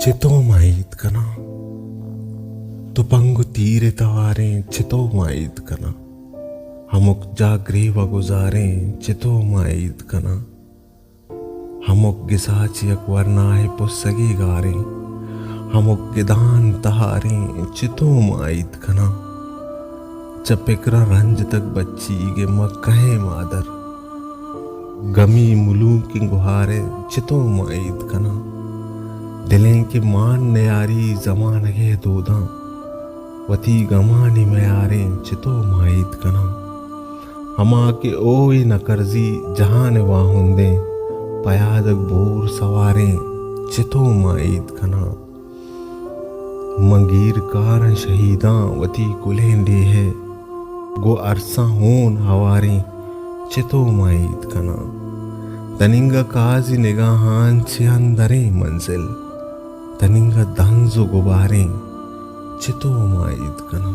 चितो माईत कना तुपंगु तीरे तवारे चितो माईत कना हमुक जागरे व गुजारे चितो माईत कना हमुक गिसाची अकवरनाए पुस्सगी गारे हमुक गिदान तहारे चितो माईत कना चपिकरा रंज तक बच्ची गे मक्कहे मादर गमी मुलू की गुहारे चितो माईत कना दिलें की मान नयारी जमान के दूधा वती गमानी में आरे चितो माईत कना हमा के ओई न करजी जहान वाहुंदे पयादक बोर सवारे चितो माईत कना मंगीर कार शहीदा वती कुलेंडे है गो अरसा होन हवारे चितो माईत कना तनिंगा काजी निगाहान छियंदरे मंजिल तनिंगा दंजो गुबारे चितो माईत कना।